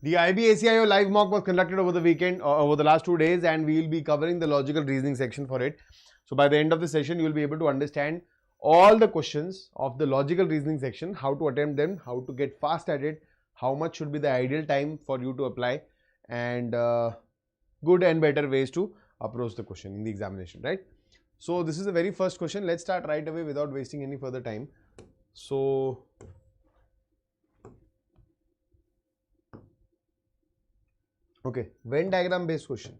The IB ACIO live mock was conducted over the weekend, over the last 2 days, and we will be covering the logical reasoning section for it. So by the end of the session, you will be able to understand all the questions of the logical reasoning section, how to attempt them, how to get fast at it, how much should be the ideal time for you to apply, and good and better ways to approach the question in the examination, right? So this is the very first question. Let's start right away without wasting any further time. So okay, Venn diagram based question,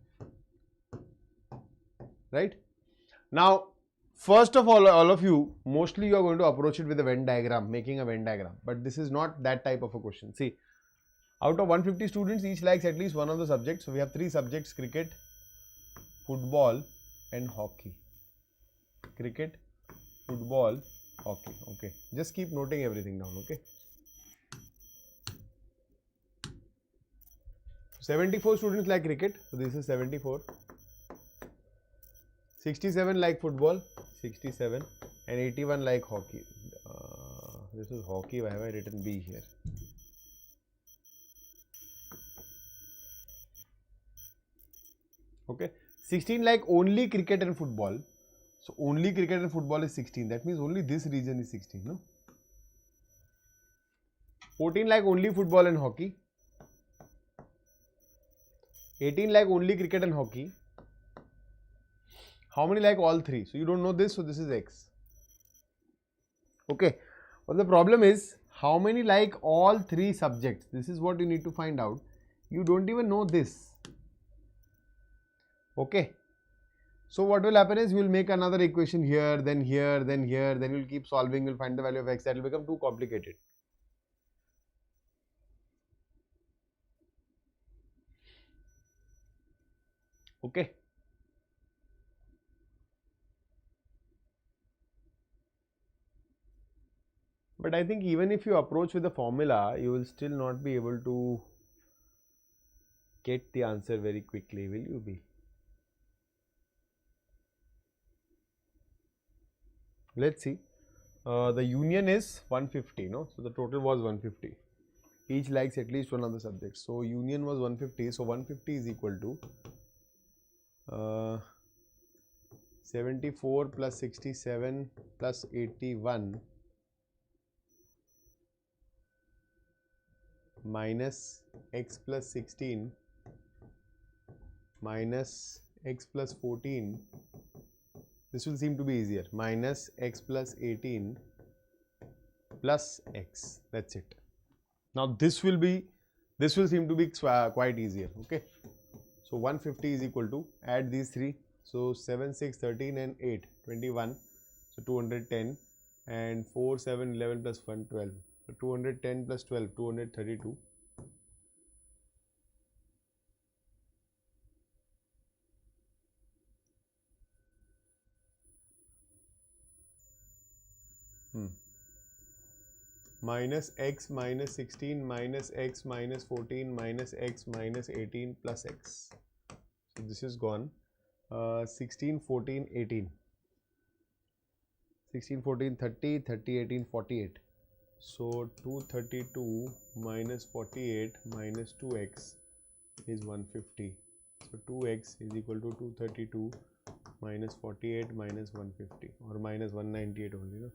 right? Now, first of all of you, mostly you are going to approach it with a Venn diagram, making a Venn diagram, but this is not that type of a question. See, out of 150 students, each likes at least one of the subjects. So we have 3 subjects: cricket, football and hockey. Cricket, football, hockey. Okay, just keep noting everything down. Okay, 74 students like cricket, so this is 74. 67 like football, 67, and 81 like hockey. This is hockey. Why have I written B here? Okay, 16 like only cricket and football. So only cricket and football is 16. That means only this region is 16, no? 14 like only football and hockey. 18 like only cricket and hockey. How many like all 3? So you don't know this, so this is X. Okay, but the problem is how many like all 3 subjects. This is what you need to find out. You don't even know this. Okay, so what will happen is you will make another equation here, then here, then here, then you will keep solving, you will find the value of X. That will become too complicated. Okay. But I think even if you approach with a formula, you will still not be able to get the answer very quickly, will you be? Let's see. The union is 150, no? So the total was 150. Each likes at least one of the subjects. So union was 150. So 150 is equal to 74 plus 67 plus 81 minus X plus 16 minus X plus 14. This will seem to be easier. Minus X plus 18 plus X. That's it. Now this will seem to be quite easier. Okay. So 150 is equal to, add these 3. So 7, 6, 13 and 8, 21. So 210 and 4, 7, 11 plus 1, 12. So 210 plus 12, 232. Minus X minus 16 minus X minus 14 minus X minus 18 plus X. So this is gone. 16, 14, 18. 16, 14, 30, 30, 18, 48. So 232 minus 48 minus 2X is 150. So 2X is equal to 232 minus 48 minus 150, or minus 198 only, no?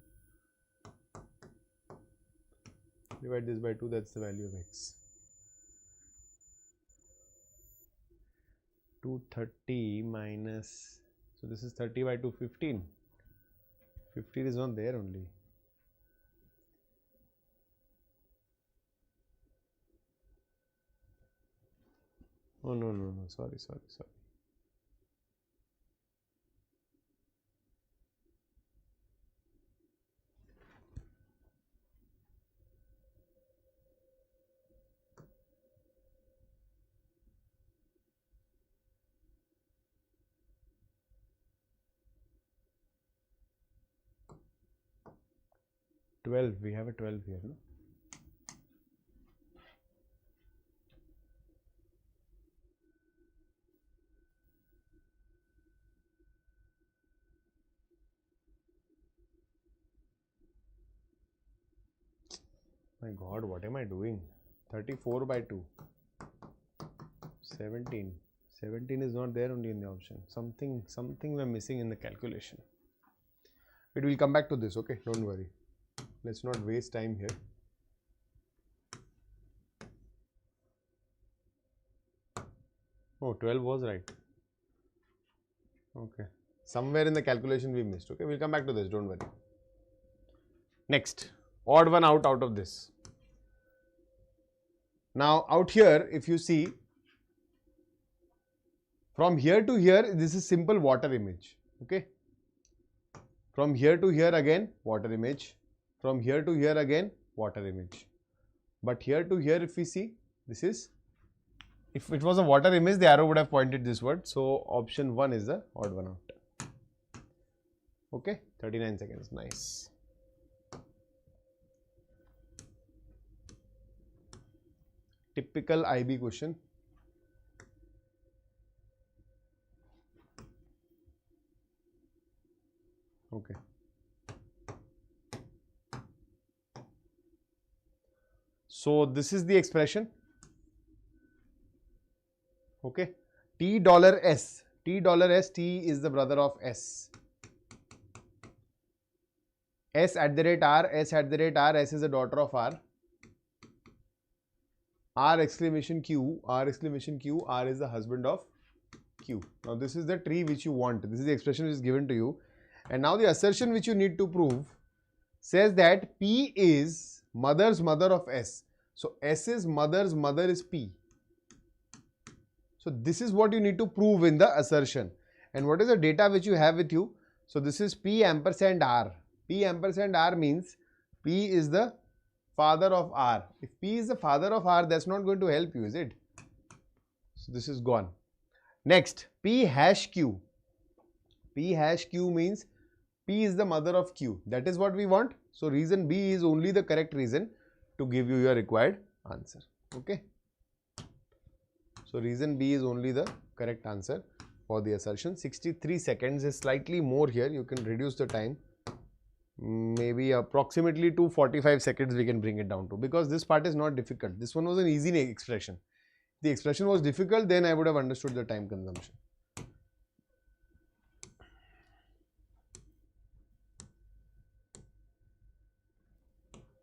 Divide this by 2, that's the value of X. 230 minus, so this is 30 by 2, 15. 15 is not there only. Oh no, sorry. 12, we have a 12 here, no? My God, what am I doing? 34 by 2. 17. 17 is not there only in the option. Something we're missing in the calculation. It will come back to this, okay? Don't worry. Let's not waste time here. Oh, 12 was right. Okay. Somewhere in the calculation we missed. Okay, we'll come back to this. Don't worry. Next, odd one out of this. Now, out here, if you see, from here to here, this is simple water image. Okay. From here to here again, water image. From here to here again, water image. But here to here, if we see, this is, if it was a water image, the arrow would have pointed this word. So, option 1 is the odd one out. Okay, 39 seconds, nice. Typical IB question. Okay. So, this is the expression. Okay. $S. $S, T is the brother of S. S at the rate R, S at the rate R, S is the daughter of R. R exclamation Q, R exclamation Q, R is the husband of Q. Now, this is the tree which you want. This is the expression which is given to you. And now the assertion which you need to prove says that P is mother's mother of S. So, S's mother's mother is P. So, this is what you need to prove in the assertion. And what is the data which you have with you? So, this is P ampersand R. P ampersand R means P is the father of R. If P is the father of R, that's not going to help you, is it? So, this is gone. Next, P hash Q. P hash Q means P is the mother of Q. That is what we want. So, reason B is only the correct reason to give you your required answer. Okay. So, reason B is only the correct answer for the assertion. 63 seconds is slightly more here. You can reduce the time. Maybe approximately to 45 seconds we can bring it down to, because this part is not difficult. This one was an easy expression. If the expression was difficult, then I would have understood the time consumption.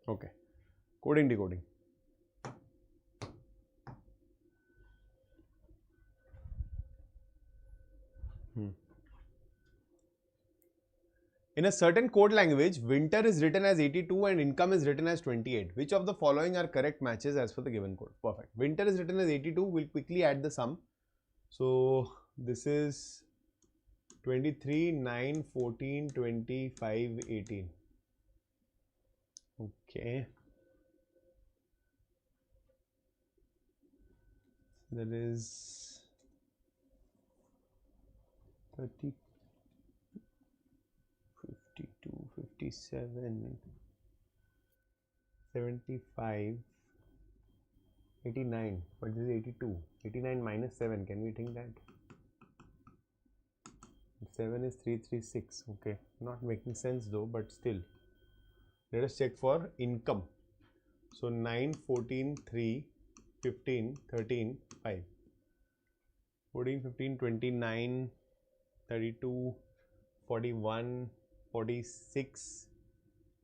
Okay, coding decoding. In a certain code language, winter is written as 82 and income is written as 28. Which of the following are correct matches as per the given code? Perfect. Winter is written as 82. We'll quickly add the sum. So, this is 23, 9, 14, 25, 18. Okay. That is 30. 52, 57, 75, 89, but this is 82, 89 minus 7, can we think that? 7 is 336, okay, not making sense though, but still. Let us check for income. So 9, 14, 3, 15, 13, 5. 14, 15, 29, 32, 41, 46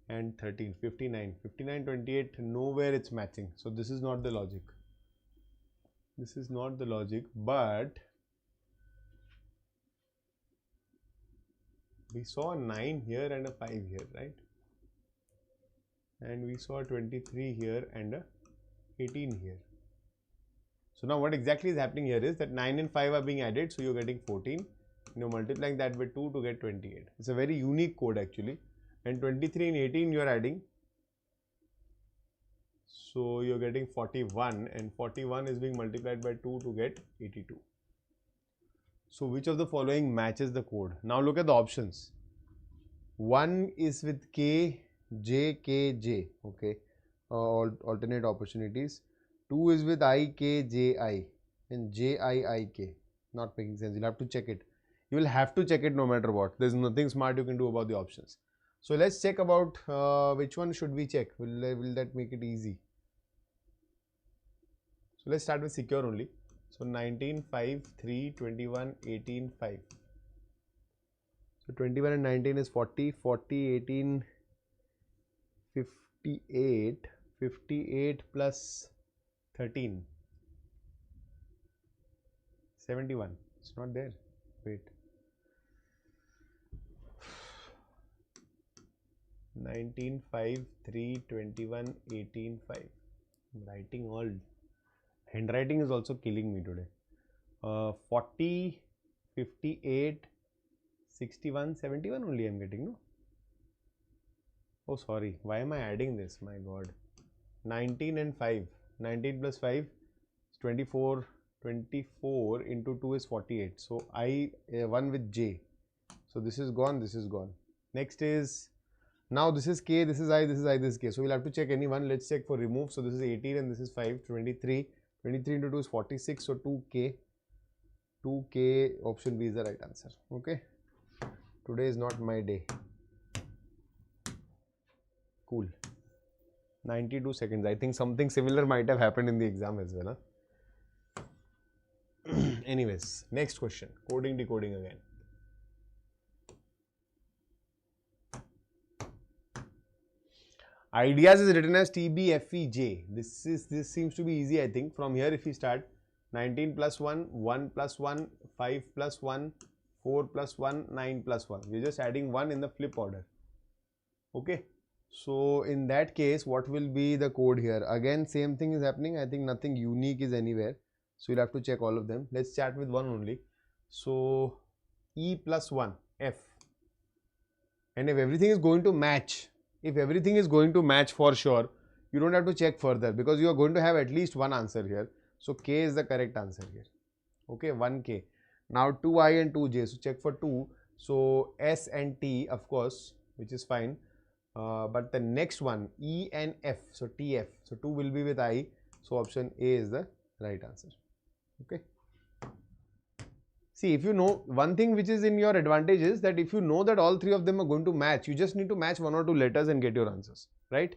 and 13, 59, 59, 28, nowhere it's matching. So, this is not the logic. This is not the logic, but we saw a 9 here and a 5 here, right? And we saw a 23 here and a 18 here. So, now what exactly is happening here is that 9 and 5 are being added, so you're getting 14. You're multiplying that with 2 to get 28. It's a very unique code actually. And 23 and 18 you're adding. So you're getting 41 and 41 is being multiplied by 2 to get 82. So which of the following matches the code? Now look at the options. 1 is with K, J, K, J. Okay. Alternate opportunities. 2 is with I, K, J, I and J, I, K. Not making sense. You'll have to check it. You will have to check it no matter what. There's nothing smart you can do about the options. So let's check about which one should we check. Will that make it easy? So let's start with secure only. So 19, 5, 3, 21, 18, 5. So 21 and 19 is 40, 40, 18, 58, 58 plus 13, 71. It's not there. Wait. 19, 5, 3, 21, 18, 5. I'm writing all. Handwriting is also killing me today. 40, 58, 61, 71 only I'm getting, no? Oh, sorry. Why am I adding this? My God. 19 and 5. 19 plus 5 is 24. 24 into 2 is 48. So, I 1 with J. So, this is gone. This is gone. Next is, now this is K, this is I, this is I, this is K. So, we'll have to check any one. Let's check for remove. So, this is 18 and this is 5. 23. 23 into 2 is 46. So, 2K. 2K, option B is the right answer. Okay. Today is not my day. Cool. 92 seconds. I think something similar might have happened in the exam as well. Huh? Anyways, next question. Coding, decoding again. Ideas is written as TBFEJ. This seems to be easy, I think. From here, if we start 19 plus 1, 1 plus 1, 5 plus 1, 4 plus 1, 9 plus 1. We're just adding 1 in the flip order. Okay. So, in that case, what will be the code here? Again, same thing is happening. I think nothing unique is anywhere. So, you'll have to check all of them. Let's start with one only. So, E plus 1, F. And if everything is going to match, for sure, you don't have to check further because you are going to have at least one answer here. So, K is the correct answer here. Okay, 1K. Now, 2I and 2J. So, check for 2. So, S and T, of course, which is fine. But the next one, E and F, so TF, so 2 will be with I, so option A is the right answer. Okay. See, if you know, one thing which is in your advantage is that if you know that all three of them are going to match, you just need to match 1 or 2 letters and get your answers, right?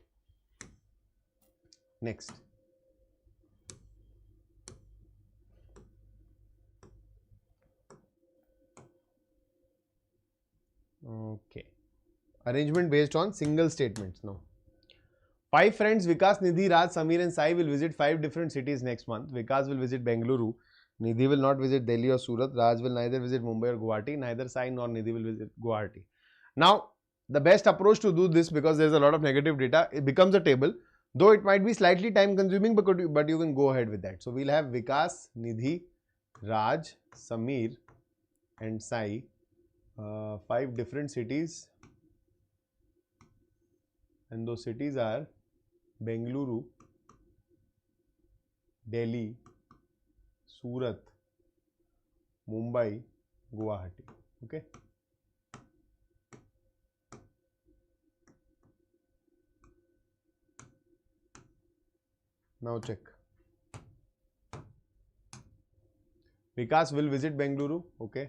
Next. Okay. Arrangement based on single statements now. 5 friends, Vikas, Nidhi, Raj, Samir and Sai will visit 5 different cities next month. Vikas will visit Bengaluru. Nidhi will not visit Delhi or Surat. Raj will neither visit Mumbai or Guwahati. Neither Sai nor Nidhi will visit Guwahati. Now, the best approach to do this, because there is a lot of negative data, it becomes a table. Though it might be slightly time consuming, but you can go ahead with that. So, we will have Vikas, Nidhi, Raj, Samir and Sai. 5 different cities. And those cities are Bengaluru, Delhi, Surat, Mumbai, Guwahati. Okay. Now check. Vikas will visit Bengaluru. Okay.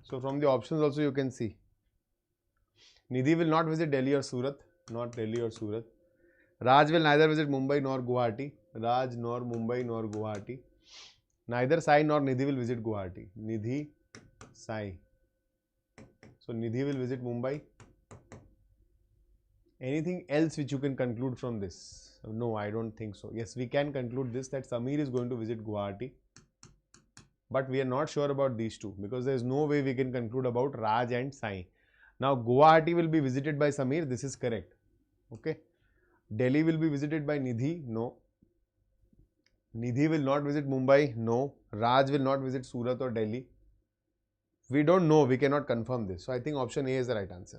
So from the options also you can see. Nidhi will not visit Delhi or Surat, not Delhi or Surat. Raj will neither visit Mumbai nor Guwahati. Raj nor Mumbai nor Guwahati. Neither Sai nor Nidhi will visit Guwahati. Nidhi, Sai. So Nidhi will visit Mumbai. Anything else which you can conclude from this? No, I don't think so. Yes, we can conclude this, that Samir is going to visit Guwahati. But we are not sure about these two because there is no way we can conclude about Raj and Sai. Now, Guwahati will be visited by Samir. This is correct. Okay. Delhi will be visited by Nidhi. No. Nidhi will not visit Mumbai. No. Raj will not visit Surat or Delhi. We don't know. We cannot confirm this. So, I think option A is the right answer.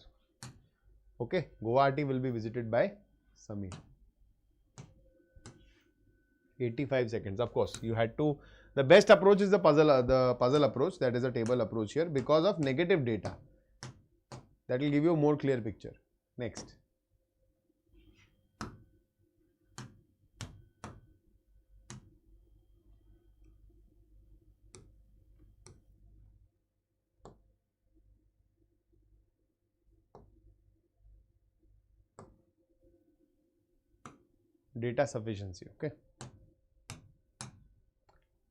Okay. Guwahati will be visited by Samir. 85 seconds. Of course, you had to. The best approach is the puzzle approach. That is a table approach here because of negative data. That will give you a more clear picture. Next. Data sufficiency. Okay.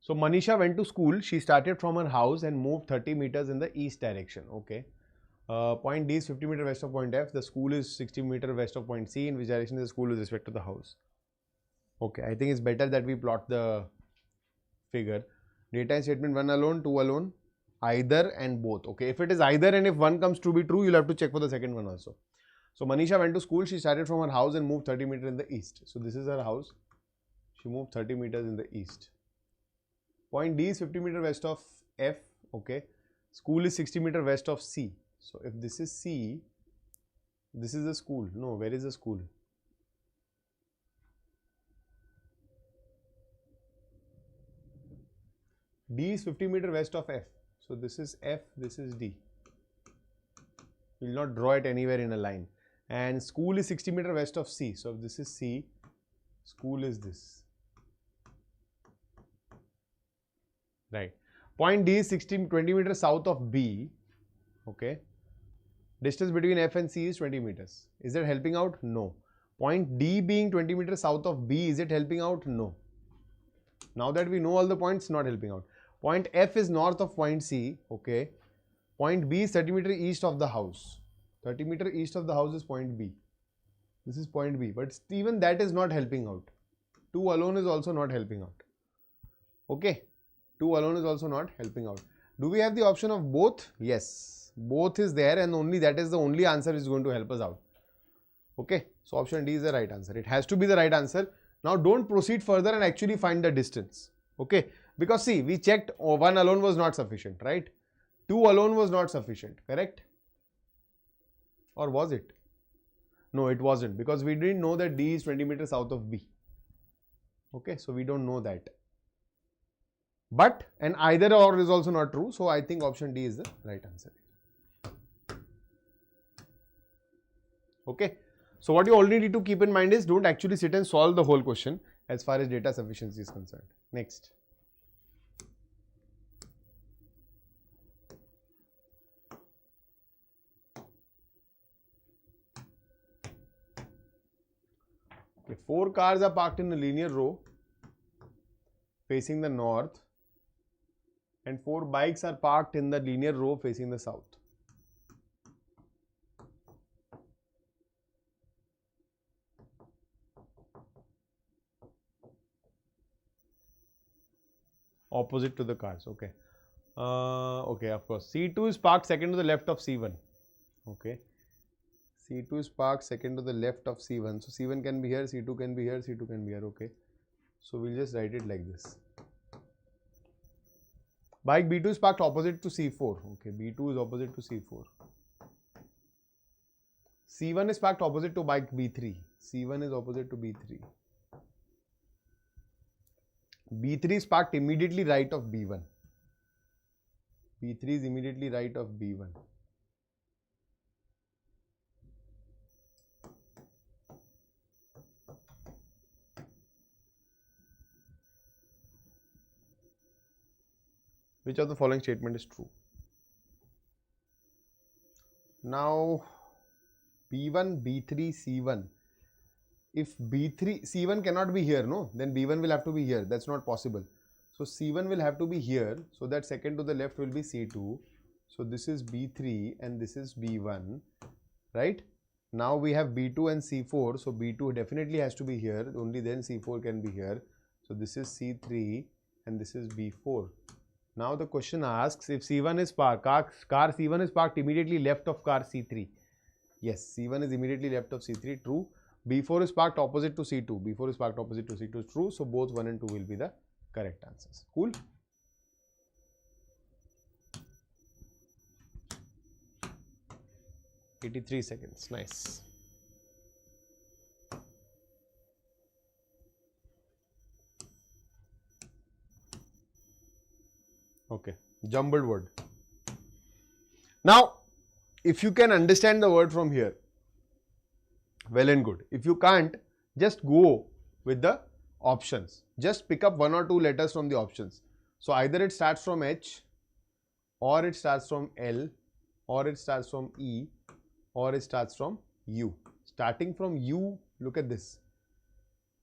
So Manisha went to school. She started from her house and moved 30 meters in the east direction. Okay. Point D is 50 meters west of point F. The school is 60 meters west of point C. In which direction is the school with respect to the house? Okay. I think it's better that we plot the figure. Data in statement 1 alone, 2 alone, either and both. Okay. If it is either and if one comes to be true, you'll have to check for the second one also. So Manisha went to school. She started from her house and moved 30 meters in the east. So this is her house. She moved 30 meters in the east. Point D is 50 meters west of F. Okay. School is 60 meters west of C. So if this is C, this is the school. No, where is the school? D is 50 meters west of F. So this is F, this is D. We will not draw it anywhere in a line. And school is 60 meters west of C. So if this is C, school is this. Right. Point D is 20 meters south of B. Okay. Distance between F and C is 20 meters. Is that helping out? No. Point D being 20 meters south of B, is it helping out? No. Now that we know all the points, not helping out. Point F is north of point C. Okay. Point B is 30 meters east of the house. 30 meters east of the house is point B. This is point B. But even that is not helping out. 2 alone is also not helping out. Okay. 2 alone is also not helping out. Do we have the option of both? Yes. Both is there and only that is the only answer which is going to help us out. Okay. So option D is the right answer. It has to be the right answer. Now don't proceed further and actually find the distance. Okay. Because see, we checked 1 alone was not sufficient, right? 2 alone was not sufficient, correct? Or was it? No, it wasn't, because we didn't know that D is 20 meters south of B. Okay. So we don't know that. But an either or is also not true. So I think option D is the right answer. Okay. So what you already need to keep in mind is don't actually sit and solve the whole question as far as data sufficiency is concerned. Next. Okay. 4 cars are parked in a linear row facing the north, and 4 bikes are parked in the linear row facing the south. Opposite to the cars. Okay. Okay, of course. C2 is parked second to the left of C1. Okay. C2 is parked second to the left of C1. So C1 can be here, C2 can be here, C2 can be here. Okay. So we'll just write it like this. Bike B2 is parked opposite to C4. Okay, B2 is opposite to C4. C1 is parked opposite to bike B3. C1 is opposite to B3. B3 is parked immediately right of B1. B3 is immediately right of B1. Which of the following statement is true? Now B1, B3, C1. If B3, C1 cannot be here, no? Then B1 will have to be here. That's not possible. So C1 will have to be here. So that second to the left will be C2. So this is B3 and this is B1, right? Now we have B2 and C4. So B2 definitely has to be here. Only then C4 can be here. So this is C3 and this is B4. Now the question asks, if C1 is parked, car C1 is parked immediately left of car C3. Yes, C1 is immediately left of C3, true. B4 is parked opposite to C2. B4 is parked opposite to C2, true. So both 1 and 2 will be the correct answers. Cool. $83 seconds. Nice. Okay, jumbled word. Now, if you can understand the word from here, well and good. If you can't, just go with the options. Just pick up 1 or 2 letters from the options. So either it starts from H, or it starts from L, or it starts from E, or it starts from U. Starting from U, look at this.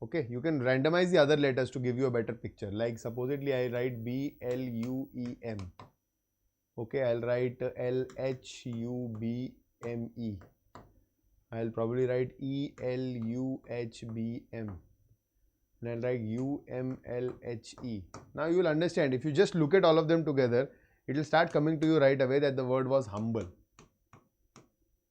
Okay, you can randomize the other letters to give you a better picture. Like supposedly I write B-L-U-E-M. Okay, I'll write L-H-U-B-M-E. I'll probably write E-L-U-H-B-M. And I'll write U-M-L-H-E. Now you will understand, if you just look at all of them together, it will start coming to you right away that the word was humble.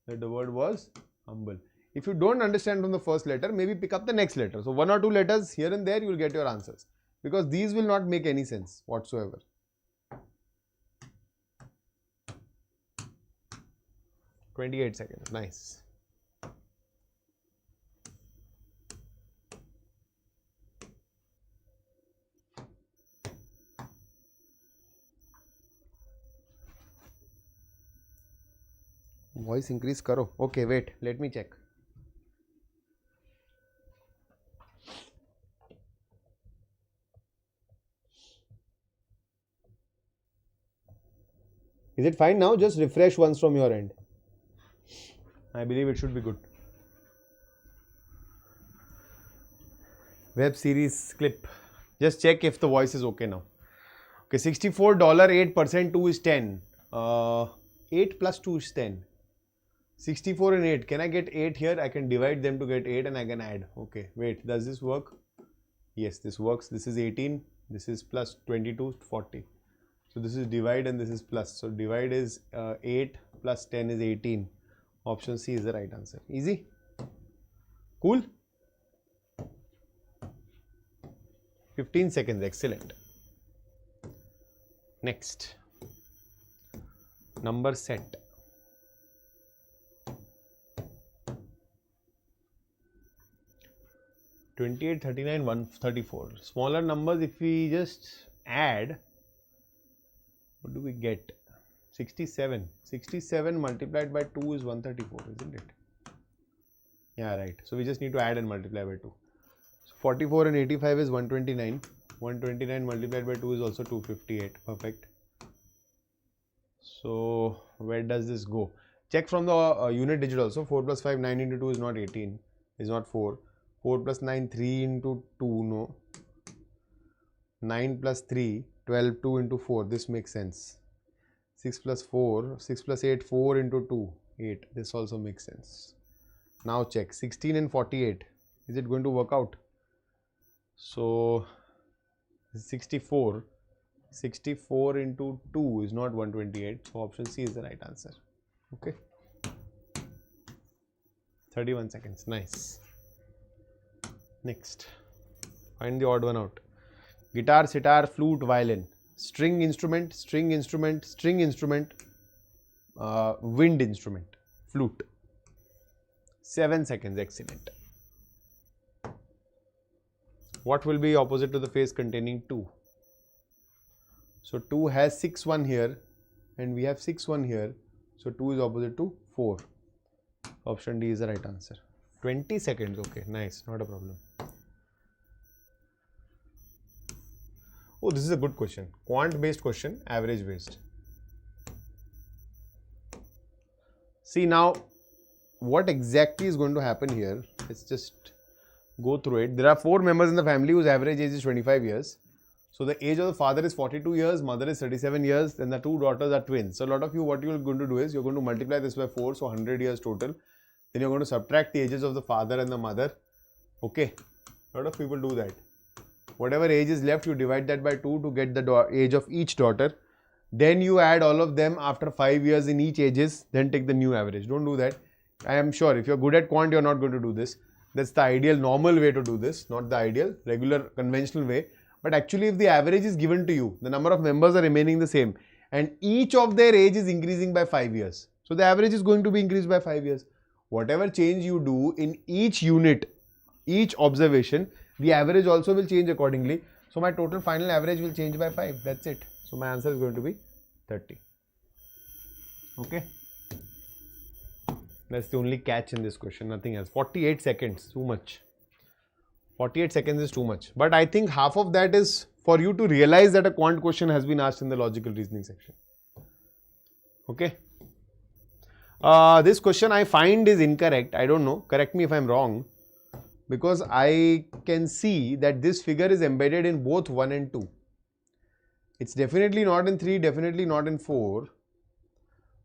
That the word was humble. If you don't understand from the first letter, maybe pick up the next letter. So 1 or 2 letters here and there, you will get your answers. Because these will not make any sense whatsoever. "28 seconds. Nice. Voice increase karo. Okay, wait. Let me check. Is it fine now? Just refresh once from your end. I believe it should be good. Web series clip. Just check if the voice is okay now. Okay, $64, 8%, 2 is 10. 8 plus 2 is 10. 64 and 8. Can I get 8 here? I can divide them to get 8 and I can add. Okay, wait. Does this work? Yes, this works. This is 18. This is plus 22, 40. So this is divide and this is plus. So divide is 8 plus 10 is 18. Option C is the right answer. Easy? Cool? 15 seconds. Excellent. Next. Number set. 28, 39, 134. Smaller numbers, if we just add, what do we get? 67. 67 multiplied by 2 is 134, isn't it? Yeah, right. So we just need to add and multiply by 2. So 44 and 85 is 129. 129 multiplied by 2 is also 258. Perfect. So where does this go? Check from the unit digit also. 4 plus 5, 9 into 2 is not 18. Is not 4. 4 plus 9, 3 into 2, no. 9 plus 3, 12, 2 into 4. This makes sense. 6 plus 4, 6 plus 8, 4 into 2, 8. This also makes sense. Now check. 16 and 48. Is it going to work out? So 64. 64 into 2 is not 128. So option C is the right answer. Okay. 31 seconds. Nice. Next. Find the odd one out. Guitar, sitar, flute, violin. String instrument, string instrument, string instrument, wind instrument, flute. 7 seconds. Excellent. What will be opposite to the face containing 2? So 2 has 6 1 here and we have 6 1 here. So 2 is opposite to 4. Option D is the right answer. 20 seconds. Okay, nice. Not a problem. Oh, this is a good question. Quant based question, average based. See now, what exactly is going to happen here? Let's just go through it. There are 4 members in the family whose average age is 25 years. So the age of the father is 42 years, mother is 37 years, then the 2 daughters are twins. So a lot of you, what you are going to do is, you are going to multiply this by 4, so 100 years total. Then you are going to subtract the ages of the father and the mother. Okay, a lot of people do that. Whatever age is left, you divide that by 2 to get the age of each daughter. Then you add all of them after 5 years in each ages, then take the new average. Don't do that. I am sure if you're good at quant, you're not going to do this. That's the ideal normal way to do this, not the ideal regular conventional way. But actually, if the average is given to you, the number of members are remaining the same and each of their age is increasing by 5 years. So the average is going to be increased by 5 years. Whatever change you do in each unit, each observation, the average also will change accordingly. So my total final average will change by 5. That's it. So my answer is going to be 30. Okay. That's the only catch in this question, nothing else. 48 seconds, too much. 48 seconds is too much. But I think half of that is for you to realize that a quant question has been asked in the logical reasoning section. Okay. This question I find is incorrect. I don't know. Correct me if I'm wrong. because I can see that this figure is embedded in both 1 and 2. It's definitely not in 3, definitely not in 4,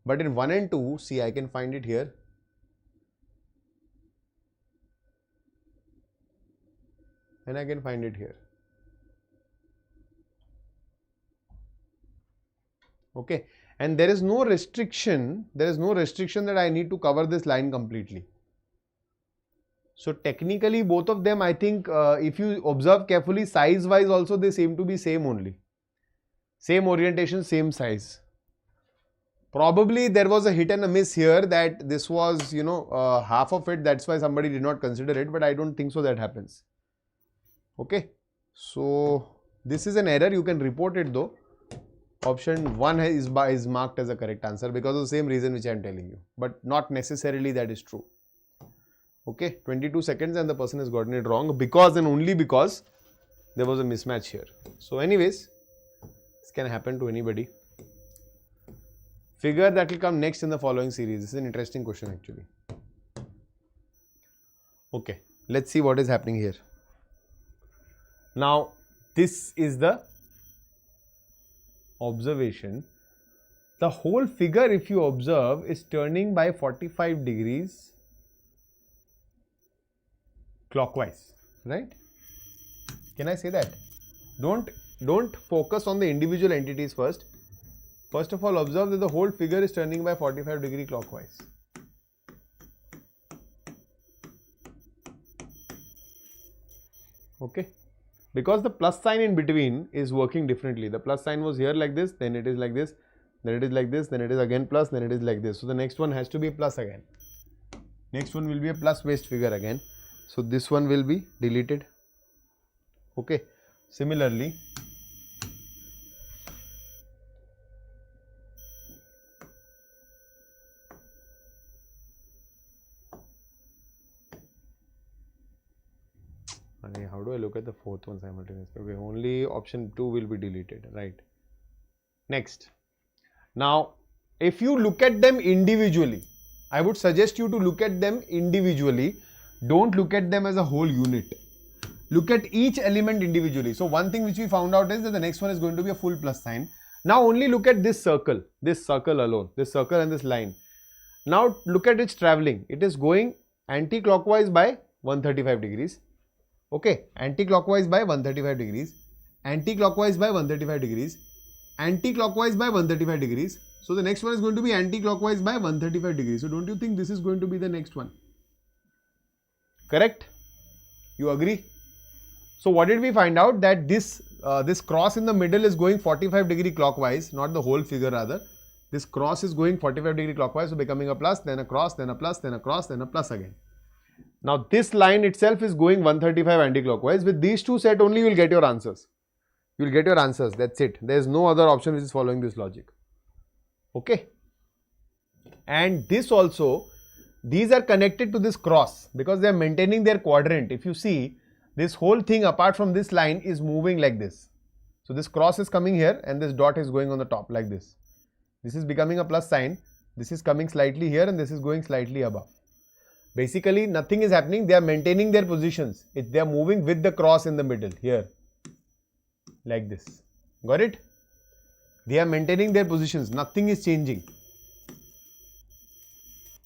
but in 1 and 2, see, I can find it here. And I can find it here. Okay, and there is no restriction, that I need to cover this line completely. So technically both of them, I think if you observe carefully, size wise also they seem to be same only. Same orientation, same size. Probably there was a hit and a miss here, that this was, half of it, that's why somebody did not consider it, but I don't think so that happens. Okay, so this is an error, you can report it though. Option 1 is marked as a correct answer because of the same reason which I am telling you, but not necessarily that is true. Okay, 22 seconds and the person has gotten it wrong because and only because there was a mismatch here. So anyways, this can happen to anybody. Figure that will come next in the following series. This is an interesting question actually. Okay, let's see what is happening here. Now, this is the observation. The whole figure, if you observe, is turning by 45 degrees clockwise, right? Can I say that? Don't focus on the individual entities first. First of all, observe that the whole figure is turning by 45 degree clockwise. Okay, because the plus sign in between is working differently. The plus sign was here like this, then it is like this, then it is like this, then it is again plus, then it is like this. So the next one has to be plus again. Next one will be a plus based figure again. So this one will be deleted. Okay, similarly, how do I look at the fourth one simultaneously? Okay, only option 2 will be deleted, right? Next. Now, if you look at them individually, I would suggest you to look at them individually. Don't look at them as a whole unit. Look at each element individually. So one thing which we found out is that the next one is going to be a full plus sign. Now only look at this circle alone, this circle and this line. Now look at its traveling. It is going anti-clockwise by 135 degrees. Okay, anti-clockwise by 135 degrees, anti-clockwise by 135 degrees, anti-clockwise by 135 degrees. So the next one is going to be anti-clockwise by 135 degrees. So don't you think this is going to be the next one? Correct? You agree? So what did we find out? That this cross in the middle is going 45 degree clockwise, not the whole figure rather. This cross is going 45 degree clockwise, so becoming a plus, then a cross, then a plus, then a cross, then a plus again. Now this line itself is going 135 anti-clockwise. With these two set only you will get your answers. You will get your answers, that's it. There is no other option which is following this logic. Okay. And this also, these are connected to this cross because they are maintaining their quadrant. If you see, this whole thing apart from this line is moving like this. So this cross is coming here and this dot is going on the top like this. This is becoming a plus sign. This is coming slightly here and this is going slightly above. Basically nothing is happening, they are maintaining their positions. They are moving with the cross in the middle here, like this. Got it? They are maintaining their positions, nothing is changing.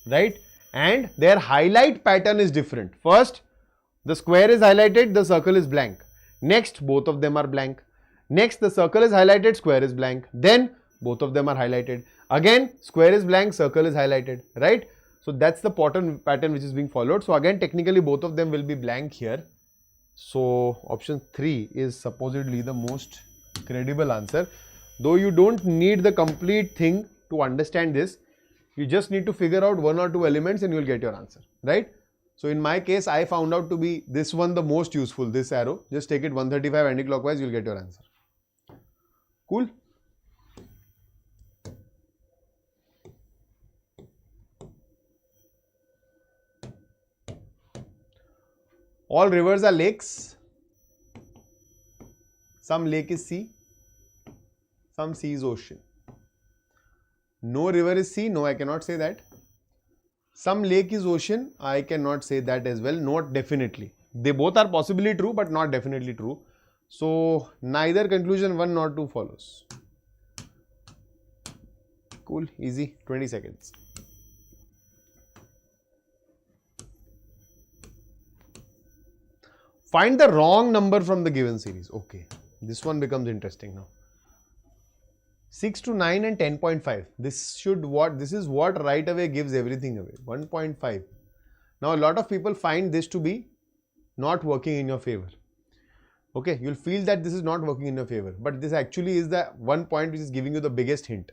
Right? And their highlight pattern is different. First, the square is highlighted, the circle is blank. Next, both of them are blank. Next, the circle is highlighted, square is blank. Then, both of them are highlighted. Again, square is blank, circle is highlighted. Right? So that's the pattern which is being followed. So again, technically both of them will be blank here. So option 3 is supposedly the most credible answer. Though you don't need the complete thing to understand this, you just need to figure out 1 or 2 elements and you will get your answer, right? So in my case, I found out to be this one the most useful, this arrow. Just take it 135 anti-clockwise, you will get your answer. Cool? All rivers are lakes. Some lake is sea. Some sea is ocean. No river is sea. No, I cannot say that. Some lake is ocean. I cannot say that as well. Not definitely. They both are possibly true, but not definitely true. So neither conclusion 1 nor 2 follows. Cool, easy, 20 seconds. Find the wrong number from the given series. Okay, this one becomes interesting now. 6 to 9 and 10.5. This is what right away gives everything away. 1.5. Now a lot of people find this to be not working in your favor. Okay, you'll feel that this is not working in your favor, but this actually is the one point which is giving you the biggest hint.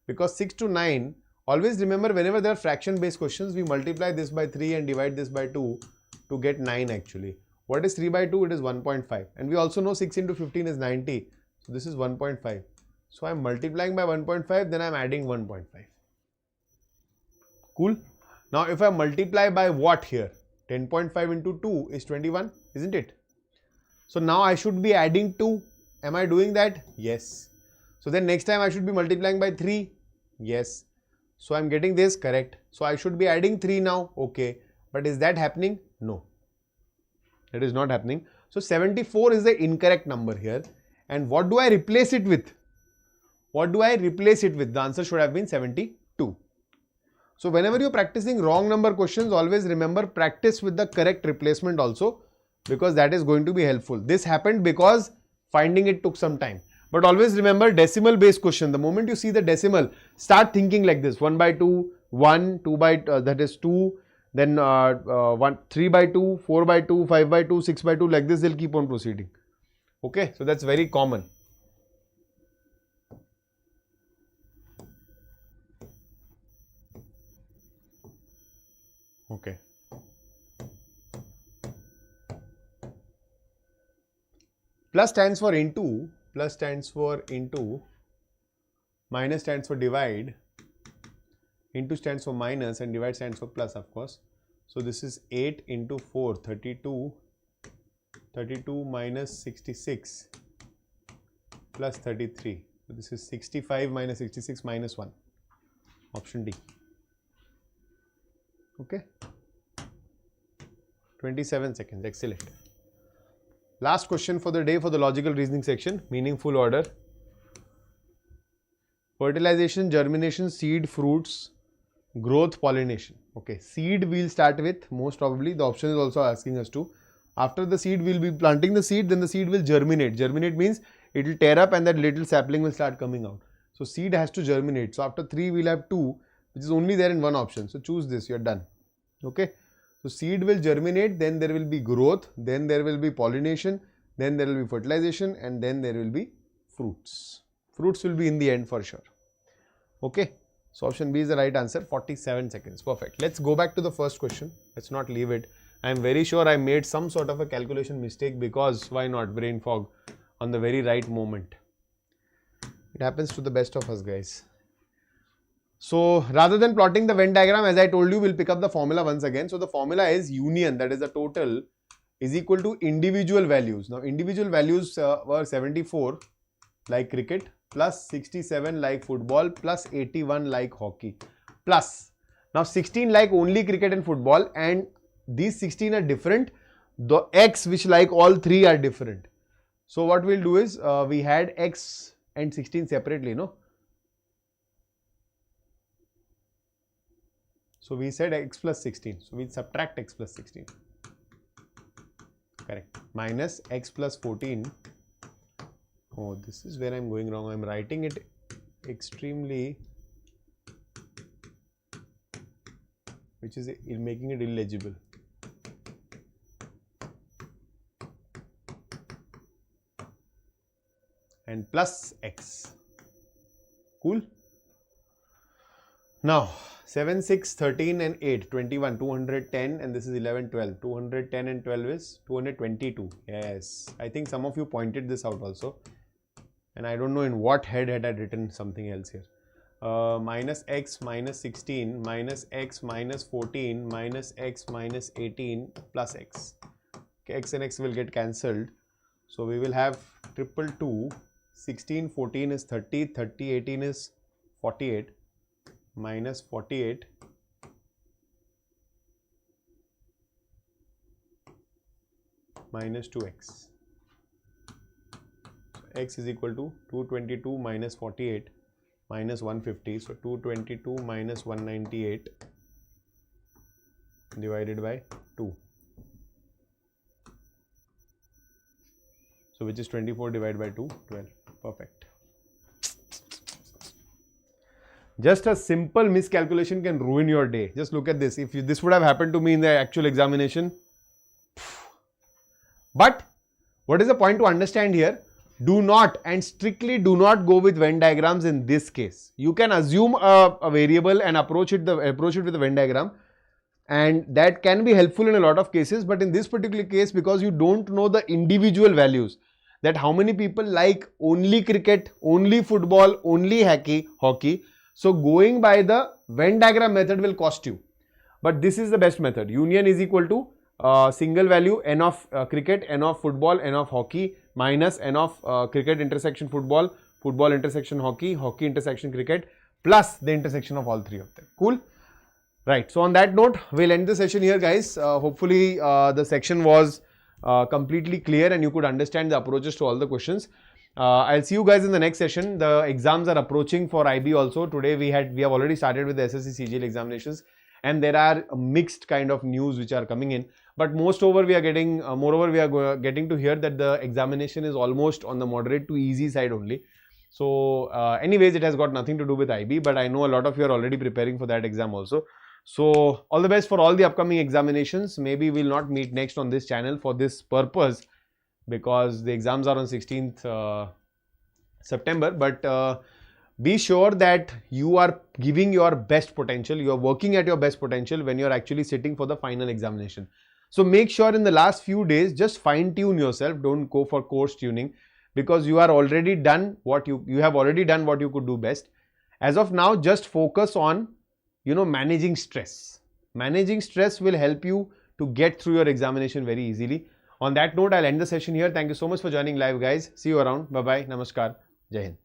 Because 6 to 9, always remember, whenever there are fraction based questions, we multiply this by 3 and divide this by 2 to get 9 actually. What is 3 by 2? It is 1.5. And we also know 6 into 15 is 90. So this is 1.5. So I am multiplying by 1.5, then I am adding 1.5. Cool. Now if I multiply by what here? 10.5 into 2 is 21, isn't it? So now I should be adding 2. Am I doing that? Yes. So then next time I should be multiplying by 3. Yes. So I am getting this correct. So I should be adding 3 now. Okay. But is that happening? No. It is not happening. So 74 is the incorrect number here. And what do I replace it with? What do I replace it with? The answer should have been 72. So whenever you're practicing wrong number questions, always remember, practice with the correct replacement also, because that is going to be helpful. This happened because finding it took some time. But always remember, decimal based question, the moment you see the decimal, start thinking like this: 1 by 2, 1, 2 by, that is 2, then 3 by 2, 4 by 2, 5 by 2, 6 by 2, like this they'll keep on proceeding. Okay, so that's very common. Okay. Plus stands for into, plus stands for into, minus stands for divide, into stands for minus, and divide stands for plus, of course. So this is 8 into 4, 32, 32 minus 66 plus 33. So this is 65 minus 66 minus 1. Option D. Okay. 27 seconds. Excellent. Last question for the day for the logical reasoning section. Meaningful order. Fertilization, germination, seed, fruits, growth, pollination. Okay. Seed we'll start with, most probably. The option is also asking us to. After the seed, we'll be planting the seed, then the seed will germinate. Germinate means it will tear up and that little sapling will start coming out. So seed has to germinate. So after 3, we'll have 2, which is only there in one option. So choose this, you're done. Okay. So seed will germinate, then there will be growth, then there will be pollination, then there will be fertilization, and then there will be fruits. Fruits will be in the end for sure. Okay. So option B is the right answer. 47 seconds. Perfect. Let's go back to the first question. Let's not leave it. I am very sure I made some sort of a calculation mistake, because why not, brain fog on the very right moment. It happens to the best of us, guys. So rather than plotting the Venn diagram, as I told you, we'll pick up the formula once again. So the formula is union, that is the total, is equal to individual values. Now individual values were 74 like cricket, plus 67 like football, plus 81 like hockey, plus now 16 like only cricket and football, and these 16 are different. The X which like all three are different. So what we'll do is we had X and 16 separately, no? So we said X plus 16. So we subtract X plus 16. Correct. Minus X plus 14. Oh, this is where I'm going wrong. I'm writing it extremely, which is making it illegible. And plus X. Cool. Now 7, 6, 13 and 8, 21, 210, and this is 11, 12. 210 and 12 is 222. Yes, I think some of you pointed this out also. And I don't know in what head had I written something else here. Minus X minus 16 minus X minus 14 minus X minus 18 plus X. Okay, X and X will get cancelled. So we will have 222. 16, 14 is 30, 30, 18 is 48. Minus 48 . minus 2x. So x is equal to 222 minus 48 minus 150. So 222 minus 198 divided by 2. So which is 24 divided by 2, 12. Perfect. Just a simple miscalculation can ruin your day. Just look at this. If this would have happened to me in the actual examination. But what is the point to understand here? Do not and strictly do not go with Venn diagrams in this case. You can assume a variable and approach it with a Venn diagram, and that can be helpful in a lot of cases. But in this particular case, because you don't know the individual values, that how many people like only cricket, only football, only hockey. So going by the Venn diagram method will cost you. But this is the best method. Union is equal to single value n of cricket, n of football, n of hockey minus n of cricket intersection football, football intersection hockey, hockey intersection cricket plus the intersection of all three of them. Cool? Right. So on that note, we'll end the session here, guys. Hopefully the section was completely clear and you could understand the approaches to all the questions. I'll see you guys in the next session. The exams are approaching for IB also. Today we have already started with the SSC CGL examinations, and there are mixed kind of news which are coming in. But moreover we are getting to hear that the examination is almost on the moderate to easy side only. So anyways, it has got nothing to do with IB, but I know a lot of you are already preparing for that exam also. So all the best for all the upcoming examinations. Maybe we'll not meet next on this channel for this purpose, because the exams are on 16th September, but be sure that you are giving your best potential, you are working at your best potential when you are actually sitting for the final examination. So make sure in the last few days, just fine tune yourself, don't go for course tuning, because you are already done what you have already done what you could do best. As of now, just focus on, managing stress. Managing stress will help you to get through your examination very easily. On that note, I'll end the session here. Thank you so much for joining live, guys. See you around. Bye-bye. Namaskar. Jai Hind.